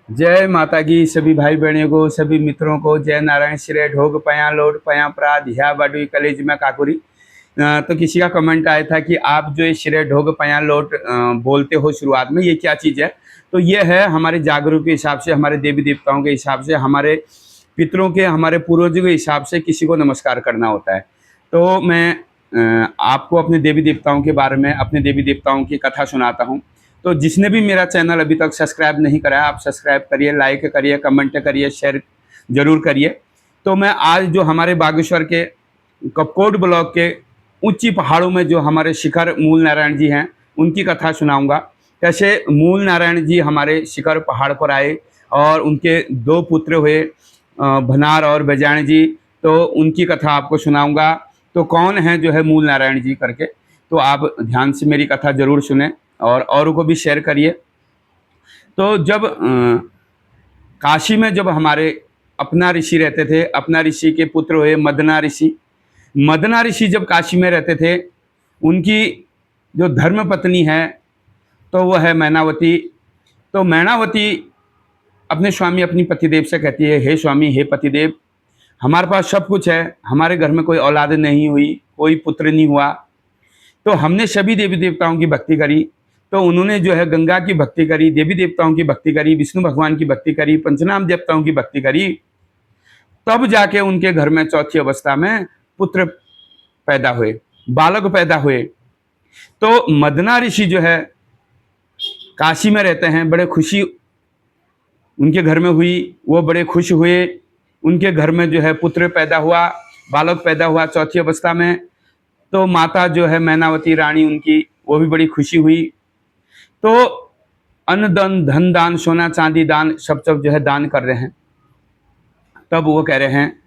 जय माता की सभी भाई बहनों को, सभी मित्रों को जय नारायण श्री ढोग पया लोड पया प्राद ह्या बाडुई कलेज में काकुरी। तो किसी का कमेंट आया था कि आप जो ये श्री ढोग पया लोट बोलते हो शुरुआत में, ये क्या चीज़ है। तो ये है हमारे जागरूक के हिसाब से, हमारे देवी देवताओं के हिसाब से, हमारे पितरों के, हमारे पूर्वजों के हिसाब से किसी को नमस्कार करना होता है। तो मैं आपको अपने देवी देवताओं के बारे में, अपने देवी देवताओं की कथा सुनाता हूँ। तो जिसने भी मेरा चैनल अभी तक सब्सक्राइब नहीं करा है, आप सब्सक्राइब करिए, लाइक करिए, कमेंट करिए, शेयर जरूर करिए। तो मैं आज जो हमारे बागेश्वर के कपकोट ब्लॉक के ऊंची पहाड़ों में जो हमारे शिखर मूल नारायण जी हैं, उनकी कथा सुनाऊंगा। कैसे मूल नारायण जी हमारे शिखर पहाड़ पर आए और उनके दो पुत्र हुए, भनार और बेजाण जी। तो उनकी कथा आपको सुनाऊंगा। तो कौन है जो है मूल नारायण जी करके, तो आप ध्यान से मेरी कथा जरूर सुने और औरों को भी शेयर करिए। तो जब काशी में जब हमारे अपना ऋषि रहते थे, अपना ऋषि के पुत्र हुए मदना ऋषि। मदना ऋषि जब काशी में रहते थे, उनकी जो धर्म पत्नी है तो वह है मैनावती। तो मैनावती अपने स्वामी, अपनी पतिदेव से कहती है, हे स्वामी, हे पतिदेव, हमारे पास सब कुछ है, हमारे घर में कोई औलाद नहीं हुई, कोई पुत्र नहीं हुआ, तो हमने सभी देवी देवताओं की भक्ति करी। तो उन्होंने जो है गंगा की भक्ति करी, देवी देवताओं की भक्ति करी, विष्णु भगवान की भक्ति करी, पंचनाम देवताओं की भक्ति करी, तब जाके उनके घर में चौथी अवस्था में पुत्र पैदा हुए, बालक पैदा हुए। तो मदना ऋषि जो है काशी में रहते हैं, बड़े खुशी उनके घर में हुई, वो बड़े खुश हुए। उनके घर में जो है पुत्र पैदा हुआ, बालक पैदा हुआ चौथी अवस्था में। तो माता जो है मैनावती रानी उनकी, वो भी बड़ी खुशी हुई। तो अन्न दान, धन दान, सोना चांदी दान, सब सब जो है दान कर रहे हैं। तब वो कह रहे हैं,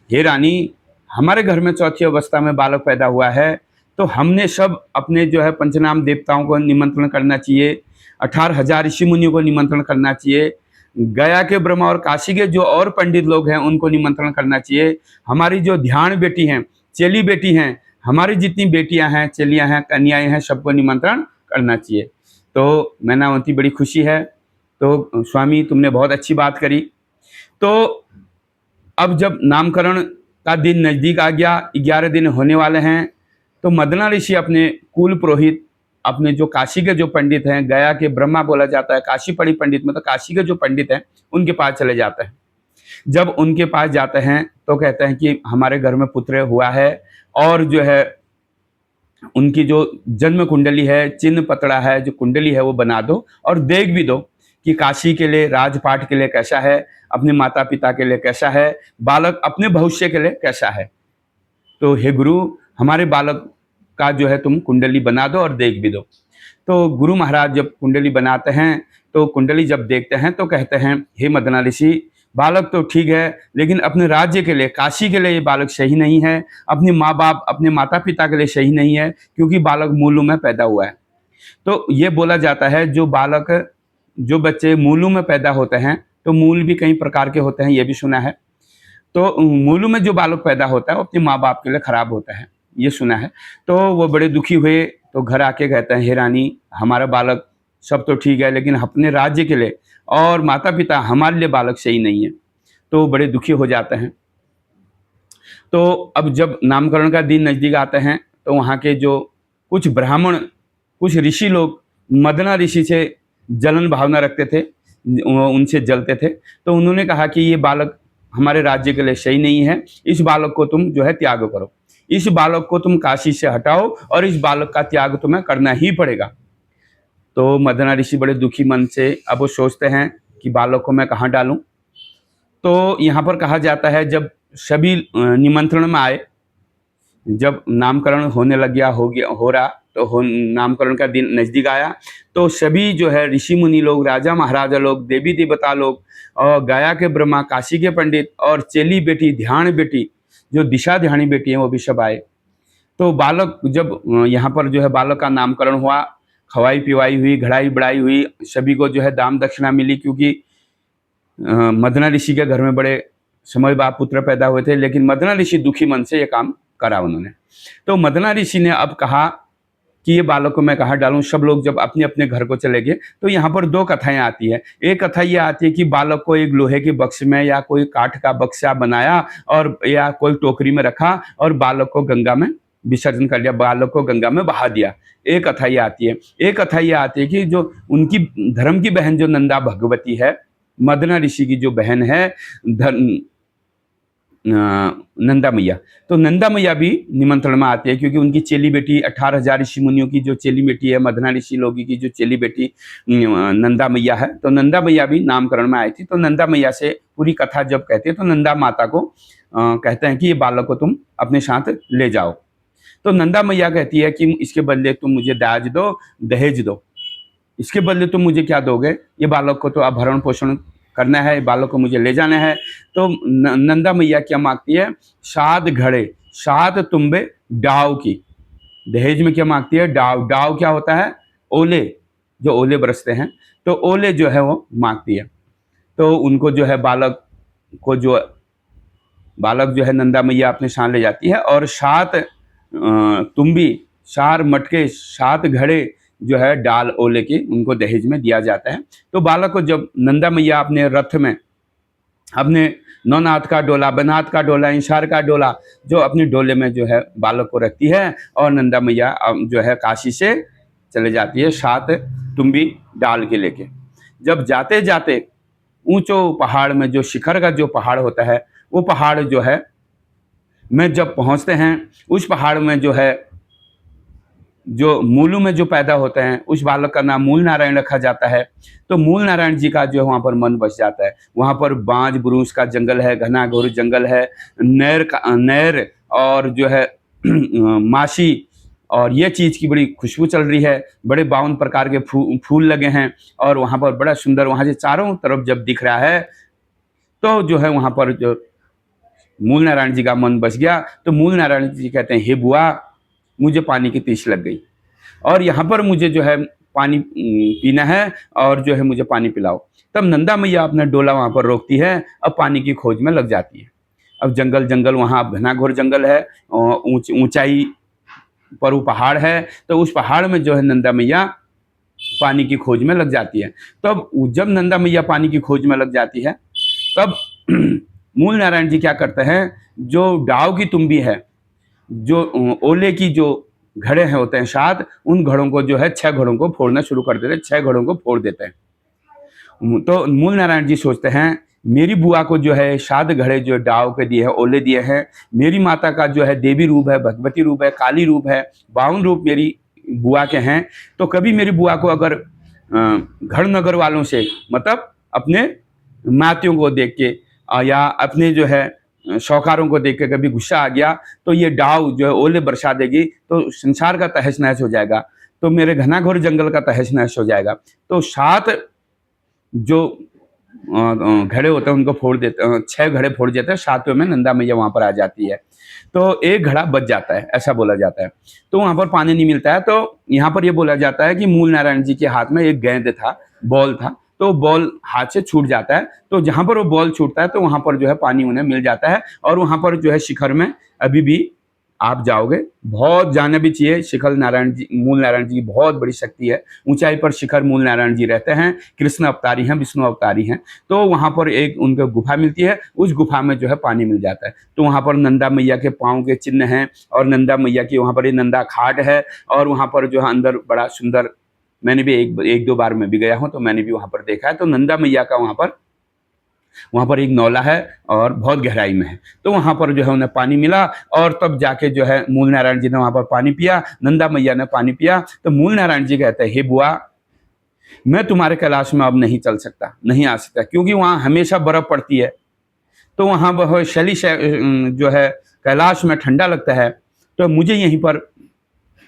हे रानी, हमारे घर में चौथी अवस्था में बालक पैदा हुआ है, तो हमने सब अपने जो है पंचनाम देवताओं को निमंत्रण करना चाहिए, 18,000 ऋषि मुनियों को निमंत्रण करना चाहिए, गया के ब्रह्मा और काशी के जो और पंडित लोग हैं उनको निमंत्रण करना चाहिए, हमारी जो ध्यान बेटी हैं, चेली बेटी हैं, हमारी जितनी बेटियां हैं, चेलियां हैं, कन्याएं हैं, सबको निमंत्रण करना चाहिए। तो मैनावती बड़ी खुशी है। तो स्वामी, तुमने बहुत अच्छी बात करी। तो अब जब नामकरण का दिन नज़दीक आ गया, 11 दिन होने वाले हैं, तो मदना ऋषि अपने कुल पुरोहित, अपने जो काशी के जो पंडित हैं, गया के ब्रह्मा बोला जाता है, काशी पड़ी पंडित, मतलब काशी के जो पंडित हैं, उनके पास चले जाते हैं। जब उनके पास जाते हैं तो कहते हैं कि हमारे घर में पुत्र हुआ है, और जो है उनकी जो जन्म कुंडली है, चिन्ह पतड़ा है, जो कुंडली है वो बना दो और देख भी दो कि काशी के लिए, राजपाट के लिए कैसा है, अपने माता पिता के लिए कैसा है, बालक अपने भविष्य के लिए कैसा है। तो हे गुरु, हमारे बालक का जो है तुम कुंडली बना दो और देख भी दो। तो गुरु महाराज जब कुंडली बनाते हैं, तो कुंडली जब देखते हैं तो कहते हैं, हे मदना ऋषि, बालक तो ठीक है, लेकिन अपने राज्य के लिए, काशी के लिए ये बालक सही नहीं है, अपने माँ बाप, अपने माता पिता के लिए सही नहीं है, क्योंकि बालक मूलू में पैदा हुआ है। तो ये बोला जाता है, जो बालक, जो बच्चे मूलू में पैदा होते हैं, तो मूल भी कई प्रकार के होते हैं, ये भी सुना है। तो मूलू में जो बालक पैदा होता है वो अपने माँ बाप के लिए खराब होता है, ये सुना है। तो वो बड़े दुखी हुए, तो घर आके कहते हैं, हे रानी, हमारा बालक सब तो ठीक है, लेकिन अपने राज्य के लिए और माता पिता, हमारे लिए बालक सही नहीं है। तो बड़े दुखी हो जाते हैं। तो अब जब नामकरण का दिन नज़दीक आते हैं, तो वहाँ के जो कुछ ब्राह्मण, कुछ ऋषि लोग मदना ऋषि से जलन भावना रखते थे, उनसे जलते थे। तो उन्होंने कहा कि ये बालक हमारे राज्य के लिए सही नहीं है, इस बालक को तुम जो है त्याग करो, इस बालक को तुम काशी से हटाओ और इस बालक का त्याग तुम्हें करना ही पड़ेगा। तो मदना ऋषि बड़े दुखी मन से अब वो सोचते हैं कि बालक को मैं कहाँ डालूं। तो यहाँ पर कहा जाता है, जब सभी निमंत्रण में आए, जब नामकरण होने लग गया, हो रहा, तो नामकरण का दिन नज़दीक आया, तो सभी जो है ऋषि मुनि लोग, राजा महाराजा लोग, देवी देवता लोग, और गया के ब्रह्मा, काशी के पंडित और चेली बेटी, ध्यान बेटी, जो दिशा ध्यानी बेटी हैं, वो भी सब आए। तो बालक जब यहाँ पर जो है बालक का नामकरण हुआ, खवाई पिवाई हुई, घड़ाई बढ़ाई हुई, सभी को जो है दाम दक्षिणा मिली, क्योंकि मदना ऋषि के घर में बड़े समय बाद पुत्र पैदा हुए थे, लेकिन मदना ऋषि दुखी मन से ये काम करा उन्होंने। तो मदना ऋषि ने अब कहा कि ये बालक को मैं कहाँ डालूं। सब लोग जब अपने अपने घर को चले गए तो यहाँ पर दो कथाएं आती है। एक कथा ये आती है कि बालक को एक लोहे के बक्स में या कोई काठ का बक्सा बनाया और या कोई टोकरी में रखा और बालक को गंगा में विसर्जन कर दिया, बालक को गंगा में बहा दिया। एक कथा ये आती है। एक कथा ये आती है कि जो उनकी धर्म की बहन जो नंदा भगवती है, मदना ऋषि की जो बहन है नंदा मैया, तो नंदा मैया भी निमंत्रण में आती है, क्योंकि उनकी चेली बेटी 18,000 ऋषि मुनियों की जो चेली बेटी है, मदना ऋषि लोगी की जो चेली बेटी नंदा मैया है, तो नंदा मैया भी नामकरण में आई थी। तो नंदा मैया से पूरी कथा जब कहती है तो नंदा माता को कहते हैं कि ये बालक को तुम अपने साथ ले जाओ। तो नंदा मैया कहती है कि इसके बदले तुम मुझे दाज दो, दहेज दो, इसके बदले तुम मुझे क्या दोगे, ये बालक को तो अब भरण पोषण करना है, बालक को मुझे ले जाना है। तो नंदा मैया क्या मांगती है, 7 घड़े 7 तुम्बे डाव की। दहेज में क्या मांगती है, डाव। डाव क्या होता है, ओले, जो ओले बरसते हैं, तो ओले जो है वो मांगती है। तो उनको जो है बालक जो है नंदा मैया अपने साथ ले जाती है और 7 तुम्बी, 4 मटके, 7 घड़े जो है डाल ओले के उनको दहेज में दिया जाता है। तो बालक को जब नंदा मैया अपने रथ में, अपने नौनाथ का डोला, बनाथ का डोला, इंसार का डोला, जो अपने डोले में जो है बालक को रखती है और नंदा मैया जो है काशी से चले जाती है 7 तुम्बी डाल के लेके। जब जाते जाते ऊंचो पहाड़ में, जो शिखर का जो पहाड़ होता है, वो पहाड़ जो है में जब पहुंचते हैं, उस पहाड़ में जो है जो मूलू में जो पैदा होते हैं, उस बालक का नाम मूल नारायण रखा जाता है। तो मूल नारायण जी का जो है वहाँ पर मन बस जाता है। वहाँ पर बांज बुरूस का जंगल है, घना घोर जंगल है, नैर और जो है मासी और ये चीज़ की बड़ी खुशबू चल रही है, बड़े 52 प्रकार के फूल लगे हैं और वहाँ पर बड़ा सुंदर, वहाँ से चारों तरफ जब दिख रहा है तो जो है वहाँ पर जो मूल नारायण जी का मन बस गया। तो मूल नारायण जी कहते हैं, हे बुआ, मुझे पानी की तृष्णा लग गई और यहाँ पर मुझे जो है पानी पीना है और जो है मुझे पानी पिलाओ। तब नंदा मैया अपना डोला वहाँ पर रोकती है, अब पानी की खोज में लग जाती है। अब जंगल वहाँ घना घोर जंगल है, ऊंचाई पर वो पहाड़ है, तो उस पहाड़ में जो है नंदा मैया पानी की खोज में लग जाती है। तब जब नंदा मैया पानी की खोज में लग जाती है तब मूल नारायण जी क्या करते हैं, जो डाव की तुम्बी है, जो ओले की जो घड़े हैं होते हैं 7, उन घड़ों को जो है 6 घड़ों को फोड़ना शुरू कर देते हैं, 6 घड़ों को फोड़ देते हैं। तो मूल नारायण जी सोचते हैं, मेरी बुआ को जो है 7 घड़े जो डाव के दिए हैं, ओले दिए हैं, मेरी माता का जो है देवी रूप है, भगवती रूप है, काली रूप है, 52 रूप मेरी बुआ के हैं। तो कभी मेरी बुआ को अगर घर नगर वालों से, मतलब अपने मातियों को देख के या अपने जो है शौकारों को देख के कभी गुस्सा आ गया तो ये डाव जो है ओले बरसा देगी, तो संसार का तहस नहस हो जाएगा, तो मेरे घना घोर जंगल का तहस नहस हो जाएगा। तो 7 जो घड़े होते हैं उनको फोड़ देते, 6 घड़े फोड़ देते हैं, 7वें में नंदा मैया वहाँ पर आ जाती है। तो एक घड़ा बच जाता है, ऐसा बोला जाता है। तो वहाँ पर पानी नहीं मिलता है, तो यहाँ पर ये बोला जाता है कि मूल नारायण जी के हाथ में एक गेंद था, बॉल था, तो बॉल हाथ से छूट जाता है। तो जहाँ पर वो बॉल छूटता है तो वहाँ पर जो है पानी उन्हें मिल जाता है और वहाँ पर जो है शिखर में अभी भी आप जाओगे, बहुत जाना भी चाहिए। शिखर नारायण जी, मूल नारायण जी की बहुत बड़ी शक्ति है। ऊंचाई पर शिखर मूल नारायण जी रहते हैं, कृष्ण अवतारी हैं, विष्णु अवतारी हैं। तो वहाँ पर एक उनको गुफा मिलती है, उस गुफा में जो है पानी मिल जाता है। तो वहाँ पर नंदा मैया के पाँव के चिन्ह हैं और नंदा मैया की वहाँ पर नंदा खाट है और वहाँ पर जो है अंदर बड़ा सुंदर, मैंने भी एक 2 बार मैं भी गया हूँ तो मैंने भी वहाँ पर देखा है। तो नंदा मैया का वहाँ पर एक नौला है और बहुत गहराई में है। तो वहाँ पर जो है उन्हें पानी मिला और तब जाके जो है मूल नारायण जी ने वहाँ पर पानी पिया, नंदा मैया ने पानी पिया। तो मूल नारायण जी कहते हैं, हे बुआ, मैं तुम्हारे कैलाश में अब नहीं चल सकता, नहीं आ सकता, क्योंकि वहाँ हमेशा बर्फ पड़ती है। तो वहाँ वह शैली जो है कैलाश में ठंडा लगता है, तो मुझे यहीं पर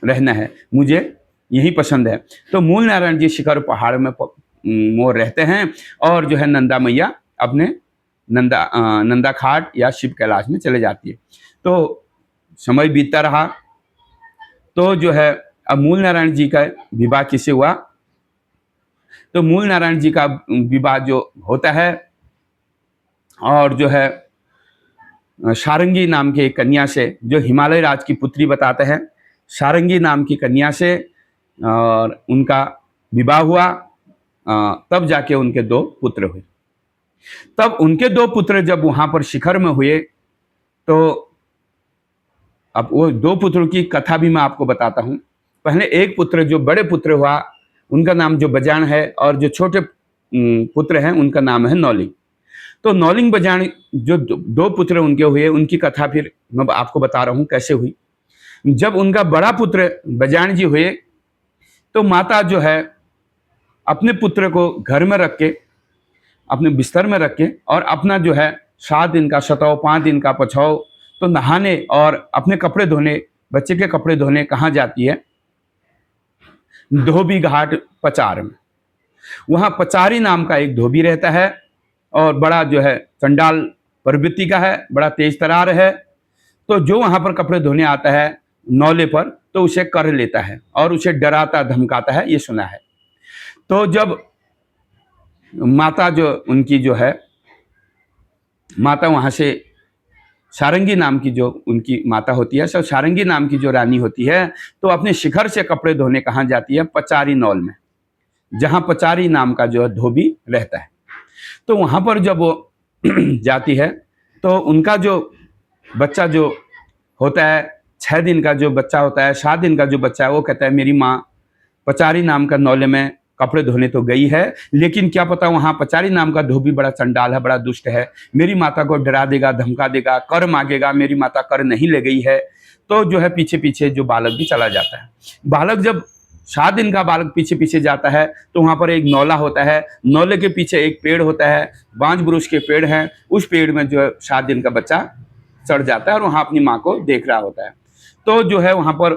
रहना है, मुझे यही पसंद है। तो मूल नारायण जी शिखर पहाड़ में मोर रहते हैं और जो है नंदा मैया अपने नंदा खाट या शिव कैलाश में चले जाती है। तो समय बीतता रहा, तो जो है अब मूल नारायण जी का विवाह किससे हुआ, तो मूल नारायण जी का विवाह जो होता है और जो है सारंगी नाम के एक कन्या से, जो हिमालय राज की पुत्री बताते हैं, सारंगी नाम की कन्या से और उनका विवाह हुआ। तब जाके उनके 2 पुत्र हुए। तब उनके 2 पुत्र जब वहां पर शिखर में हुए, तो अब वो 2 पुत्रों की कथा भी मैं आपको बताता हूं। पहले एक पुत्र, जो बड़े पुत्र हुआ, उनका नाम जो बजाण है, और जो छोटे पुत्र हैं उनका नाम है नौलिंग। तो नौलिंग बजाण जो 2 पुत्र उनके हुए, उनकी कथा फिर मैं आपको बता रहा हूं कैसे हुई। जब उनका बड़ा पुत्र बजाण जी हुए, तो माता जो है अपने पुत्र को घर में रख के, अपने बिस्तर में रख के, और अपना जो है 7 दिन का शतौ, 5 दिन का पछौ, तो नहाने और अपने कपड़े धोने, बच्चे के कपड़े धोने कहाँ जाती है? धोबी घाट पचार में। वहां पचारी नाम का एक धोबी रहता है, और बड़ा जो है चंडाल प्रवृत्ति का है, बड़ा तेज तरार है। तो जो वहां पर कपड़े धोने आता है नौले पर, तो उसे कर लेता है और उसे डराता धमकाता है, ये सुना है। तो जब माता जो उनकी जो है, माता वहां से सारंगी नाम की जो उनकी माता होती है, सब सारंगी नाम की जो रानी होती है, तो अपने शिखर से कपड़े धोने कहाँ जाती है? पचारी नौल में, जहां पचारी नाम का जो धोबी रहता है। तो वहां पर जब वो जाती है, तो उनका जो बच्चा जो होता है, 6 दिन का जो बच्चा होता है, 7 दिन का जो बच्चा है, वो कहता है मेरी माँ पचारी नाम का नौले में कपड़े धोने तो गई है, लेकिन क्या पता वहां पचारी नाम का धोबी बड़ा चंडाल है, बड़ा दुष्ट है, मेरी माता को डरा देगा, धमका देगा, कर मांगेगा, मेरी माता कर नहीं ले गई है। तो जो है पीछे पीछे जो बालक भी चला जाता है। बालक जब 7 दिन का बालक पीछे पीछे जाता है, तो वहां पर एक नौला होता है, नौले के पीछे एक पेड़ होता है, बांज बुरुष के पेड़ हैं, उस पेड़ में जो है 7 दिन का बच्चा चढ़ जाता है और वहां अपनी माँ को देख रहा होता है। तो जो है वहां पर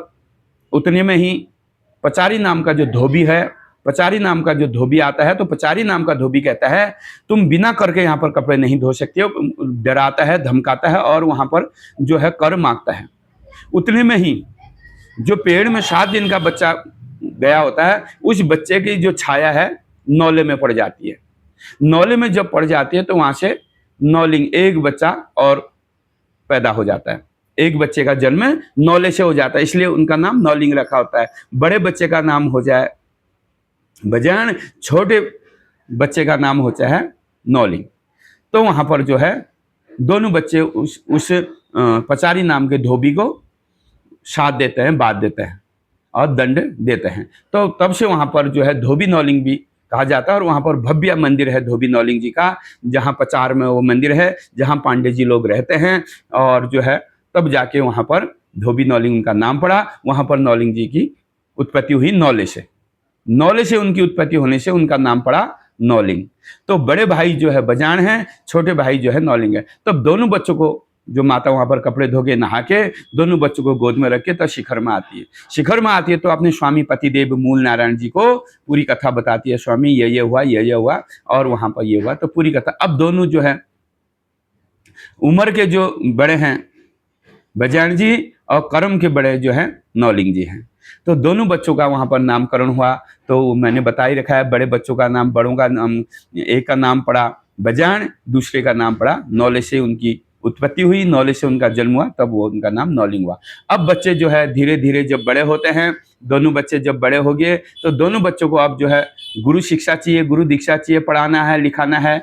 उतने में ही पचारी नाम का जो धोबी है, पचारी नाम का जो धोबी आता है, तो पचारी नाम का धोबी कहता है तुम बिना करके यहाँ पर कपड़े नहीं धो सकते हो, डराता है, धमकाता है और वहां पर जो है कर मांगता है। उतने में ही जो पेड़ में 7 दिन का बच्चा गया होता है, उस बच्चे की जो छाया है नौले में पड़ जाती है। नौले में जब पड़ जाती है, तो वहां से नौलिंग, एक बच्चा और पैदा हो जाता है। एक बच्चे का जन्म नौले से हो जाता है, इसलिए उनका नाम नौलिंग रखा होता है। बड़े बच्चे का नाम हो जाए बजाण, छोटे बच्चे का नाम होता है नौलिंग। तो वहां पर जो है दोनों बच्चे उस पचारी नाम के धोबी को साथ देते हैं, बात देते हैं और दंड देते हैं। तो तब से वहां पर जो है धोबी नौलिंग भी कहा जाता है, और वहां पर भव्य मंदिर है धोबी नौलिंग जी का, जहां पचार में वो मंदिर है, जहां पांडे जी लोग रहते हैं। और जो है तब जाके वहां पर धोबी नौलिंग का नाम पड़ा। वहां पर नौलिंग जी की उत्पत्ति हुई नौले से, नौले से उनकी उत्पत्ति होने से उनका नाम पड़ा नौलिंग। तो बड़े भाई जो है बजाण है, छोटे भाई जो है नौलिंग है। तब दोनों बच्चों को जो माता वहां पर कपड़े धोके नहा के दोनों बच्चों को गोद में रख के तब शिखर में आती है। शिखर में आती है तो अपने स्वामी पतिदेव मूल नारायण जी को पूरी कथा बताती है, स्वामी ये हुआ, ये हुआ और वहां पर ये हुआ। तो पूरी कथा, अब दोनों जो है उम्र के जो बड़े हैं बजाण जी, और कर्म के बड़े जो हैं नौलिंग जी हैं। तो दोनों बच्चों का वहां पर नामकरण हुआ। तो मैंने बता ही रखा है, बड़े बच्चों का नाम, बड़ों का नाम, एक का नाम पड़ा बजाण, दूसरे का नाम पड़ा नौले से उनकी उत्पत्ति हुई, नौले से उनका जन्म हुआ, तब वो उनका नाम नौलिंग हुआ। अब बच्चे जो है धीरे धीरे जब बड़े होते हैं, दोनों बच्चे जब बड़े हो गए, तो दोनों बच्चों को अब जो है गुरु शिक्षा चाहिए, गुरु दीक्षा चाहिए, पढ़ाना है, लिखाना है।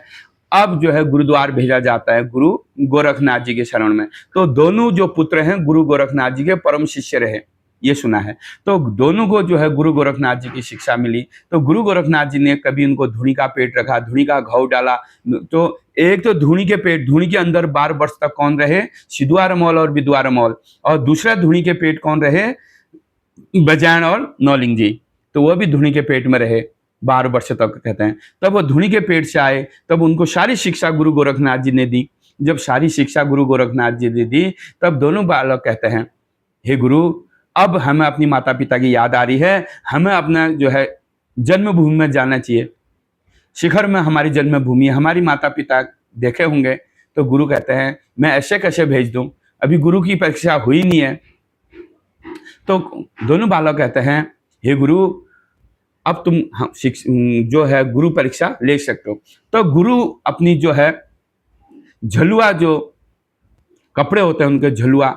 अब जो है गुरुद्वार भेजा जाता है गुरु गोरखनाथ जी के शरण में। तो दोनों जो पुत्र हैं गुरु गोरखनाथ जी के परम शिष्य रहे, ये सुना है। तो दोनों को जो है गुरु गोरखनाथ जी की शिक्षा मिली। तो गुरु गोरखनाथ जी ने कभी उनको धूनी का पेट रखा, धूनी का घाव डाला। तो एक तो धूनी के पेट, धूनी के अंदर 12 वर्ष तक कौन रहे? सिद्धू रमौल और विधु रमौल। और दूसरा धूनी के पेट कौन रहे? बजाण और नौलिंग जी। तो वह भी धूनी के पेट में रहे 12 वर्ष तक कहते हैं। तब वो धूनी के पेट से आए, तब उनको सारी शिक्षा गुरु गोरखनाथ जी ने दी। जब सारी शिक्षा गुरु गोरखनाथ जी ने दी, तब दोनों बालक कहते हैं हे गुरु, अब हमें अपनी माता पिता की याद आ रही है, हमें अपना जो है जन्मभूमि में जाना चाहिए। शिखर में हमारी जन्मभूमि है, हमारी माता पिता देखे होंगे। तो गुरु कहते हैं मैं ऐसे कैसे भेज दूं, अभी गुरु की परीक्षा हुई नहीं है। तो दोनों बालक कहते हैं हे गुरु, अब तुम जो है गुरु परीक्षा ले सकते हो। तो गुरु अपनी जो है झलुआ, जो कपड़े होते हैं उनके झलुआ,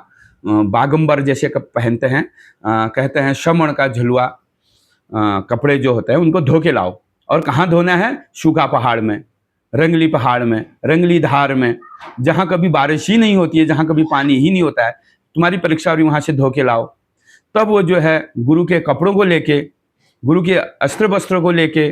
बागंबर जैसे पहनते हैं, कहते हैं श्रमण का झलुआ कपड़े जो होते हैं उनको धो के लाओ। और कहाँ धोना है? सूखा पहाड़ में, रंगली पहाड़ में, रंगली धार में, जहाँ कभी बारिश ही नहीं होती है, जहाँ कभी पानी ही नहीं होता है, तुम्हारी परीक्षा हुई वहाँ से धो के लाओ। तब वो जो है गुरु के कपड़ों को लेके, गुरु के अस्त्र वस्त्रों को लेके,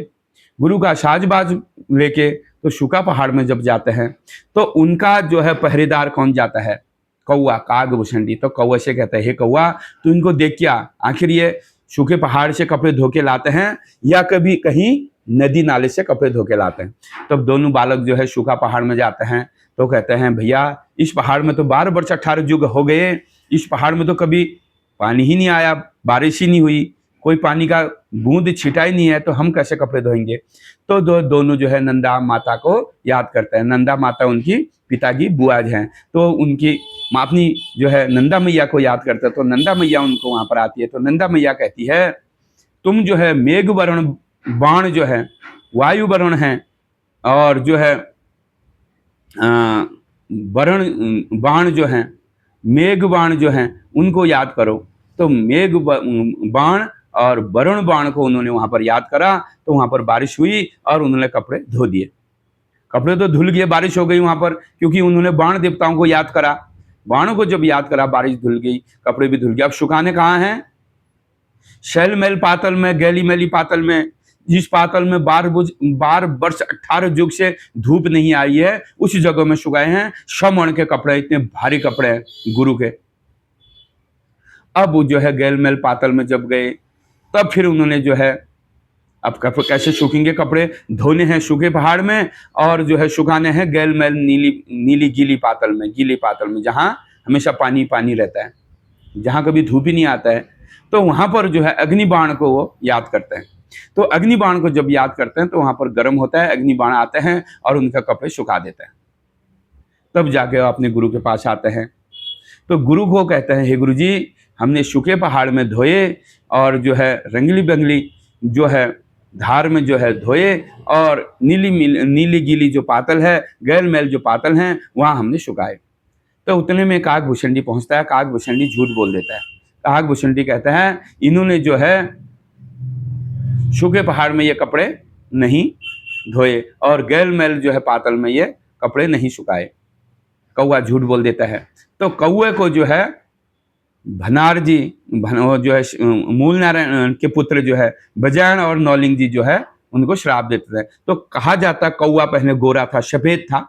गुरु का साजबाज लेके तो सूखा पहाड़ में जब जाते हैं तो उनका जो है पहरेदार कौन जाता है? कौआ, काग भुसंडी। तो कौआ से कहते हैं, हे कौआ, तू इनको देख क्या, आखिर ये सूखे पहाड़ से कपड़े धो के लाते हैं या कभी कहीं नदी नाले से कपड़े धो के लाते हैं? तब दोनों बालक जो है सूखा पहाड़ में जाते हैं तो कहते हैं, भैया इस पहाड़ में तो 12 वर्ष 18 युग हो गए, इस पहाड़ में तो कभी पानी ही नहीं आया, बारिश ही नहीं हुई, कोई पानी का बूंद छिटा ही नहीं है, तो हम कैसे कपड़े धोएंगे? तो दोनों जो है नंदा माता को याद करते हैं। नंदा माता उनकी पिता की बुआज हैं, तो उनकी अपनी जो है नंदा मैया को याद करते हैं। तो नंदा मैया उनको वहां पर आती है। तो नंदा मैया कहती है, तुम जो है मेघ वर्ण बाण जो है, वायु वर्ण है, और जो है वर्ण बाण जो है, मेघ बाण जो है, उनको याद करो। तो मेघ बाण और वरुण बाण को उन्होंने वहां पर याद करा, तो वहां पर बारिश हुई और उन्होंने कपड़े धो दिए। कपड़े तो धुल गए, बारिश हो गई वहां पर, क्योंकि उन्होंने बाण देवताओं को याद करा। बाणों को जब याद करा, बारिश धुल गई, कपड़े भी धुल गए। अब सुखाने कहाँ हैं? शैल मैल पातल में, गैली मैली पातल में, जिस पातल में 12 वर्ष 18 युग से धूप नहीं आई है, उस जगह में सुखाए हैं। श्रमण के कपड़े, इतने भारी कपड़े हैं गुरु के। अब वो जो है गैल मैल पातल में जब गए, तब फिर उन्होंने जो है, अब कैसे सूखेंगे कपड़े? धोने हैं सूखे पहाड़ में, और जो है सुखाने हैं गैल मैल नीली गीली पातल में, गीली पातल में, जहाँ हमेशा पानी पानी रहता है, जहाँ कभी धूप ही नहीं आता है। तो वहां पर जो है अग्निबाण को वो याद करते हैं। तो अग्निबाण को जब याद करते हैं तो वहां पर गर्म होता है, अग्निबाण आते हैं और उनका कपड़े सुखा देते हैं। तब जाके वो अपने गुरु के पास आते हैं। तो गुरु को कहते हैं, हे गुरु जी, हमने सूखे पहाड़ में धोए, और जो है रंगली बंगली जो है धार में जो है धोए, और नीली गीली जो पातल है, गैल मैल जो पातल हैं, वहाँ हमने सुखाए। तो उतने में काग भुसंडी पहुंचता है। काग भुसंडी झूठ बोल देता है। काग भुसंडी कहता है, इन्होंने जो है सूखे पहाड़ में ये कपड़े नहीं धोए, और गैल मैल जो है पातल में ये कपड़े नहीं सुखाए। कौआ झूठ बोल देता है। तो कौए को जो है भनार जी, जो है मूल नारायण के पुत्र जो है बजायन और नौलिंग जी जो है उनको श्राप देते थे। तो कहा जाता कौआ पहले गोरा था, सफेद था,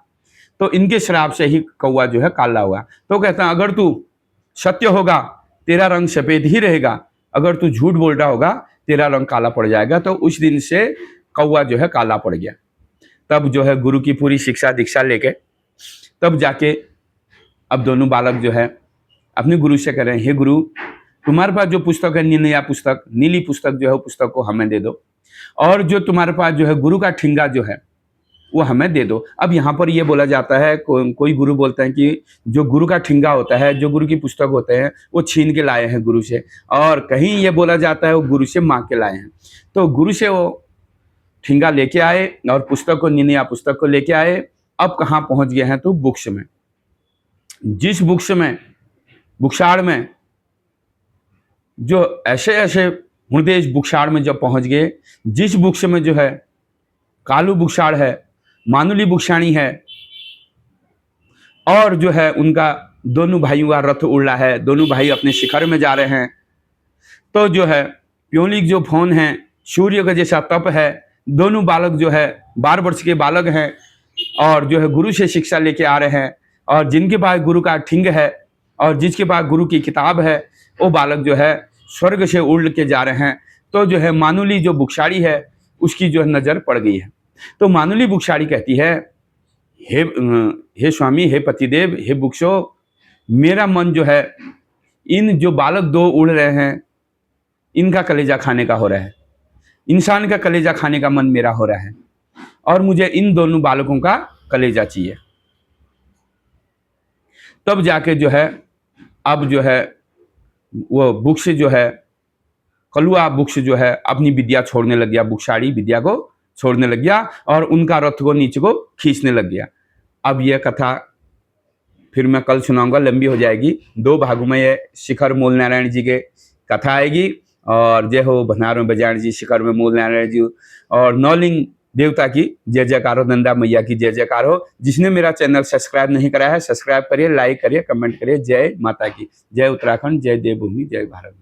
तो इनके श्राप से ही कौआ जो है काला हुआ। तो कहता है, अगर तू सत्य होगा तेरा रंग सफेद ही रहेगा, अगर तू झूठ बोल रहा होगा तेरा रंग काला पड़ जाएगा। तो उस दिन से कौआ जो है काला पड़ गया। तब जो है गुरु की पूरी शिक्षा दीक्षा लेके तब जाके अब दोनों बालक जो है अपने गुरु से कह रहे हैं, हे गुरु, तुम्हारे पास जो पुस्तक है, नीलिया पुस्तक, नीली पुस्तक जो है, वो पुस्तक को हमें दे दो, और जो तुम्हारे पास जो है गुरु का ठिंगा जो है वो हमें दे दो। अब यहाँ पर ये बोला जाता है, कोई गुरु बोलते हैं कि जो गुरु का ठिंगा होता है, जो गुरु की पुस्तक होते हैं, वो छीन के लाए हैं गुरु से, और कहीं ये बोला जाता है वो गुरु से मांग के लाए हैं। तो गुरु से वो ठिंगा लेके आए और पुस्तक को, नीलिया पुस्तक को लेके आए। अब कहाँ पहुंच गए हैं? तो बुक्स में। जिस बुक्स में, बुकशाड़ में, जो ऐसे ऐसे हृदय बुकशाड़ में जब पहुंच गए, जिस बुक्स में जो है कालू बुकशाड़ है, मानुली बुकशाणी है, और जो है उनका दोनों भाइयों का रथ उड़ रहा है, दोनों भाई अपने शिखर में जा रहे हैं। तो जो है प्योलिक जो फोन है, सूर्य का जैसा तप है, दोनों बालक जो है 12 वर्ष के बालक हैं, और जो है गुरु से शिक्षा लेके आ रहे हैं, और जिनके पास गुरु का ठिंग है और जिसके पास गुरु की किताब है, वो बालक जो है स्वर्ग से उड़ के जा रहे हैं। तो जो है मानुली जो बुकशाड़ी है, उसकी जो है नजर पड़ गई है। तो मानुली बुकशाड़ी कहती है, हे स्वामी, हे पतिदेव, हे बुक्सो, मेरा मन जो है इन जो बालक दो उड़ रहे हैं, इनका कलेजा खाने का हो रहा है, इंसान का कलेजा खाने का मन मेरा हो रहा है, और मुझे इन दोनों बालकों का कलेजा चाहिए। तब जाके जो है अब जो है वो बुक्स जो है, कलुआ बुक्स जो है अपनी विद्या छोड़ने लग गया, बुकशाड़ी विद्या को छोड़ने लग गया, और उनका रथ को नीचे को खींचने लग गया। अब यह कथा फिर मैं कल सुनाऊंगा, लंबी हो जाएगी। 2 भागों में ये शिखर मूल नारायण जी के कथा आएगी और जय हो भनार में बजाण जी, शिखर में मूल नारायण जी और नौलिंग देवता की जय जयकार हो, नंदा मैया की जय जयकार हो। जिसने मेरा चैनल सब्सक्राइब नहीं करा है, सब्सक्राइब करिए, लाइक करिए, कमेंट करिए। जय माता की, जय उत्तराखंड, जय देवभूमि, जय भारत।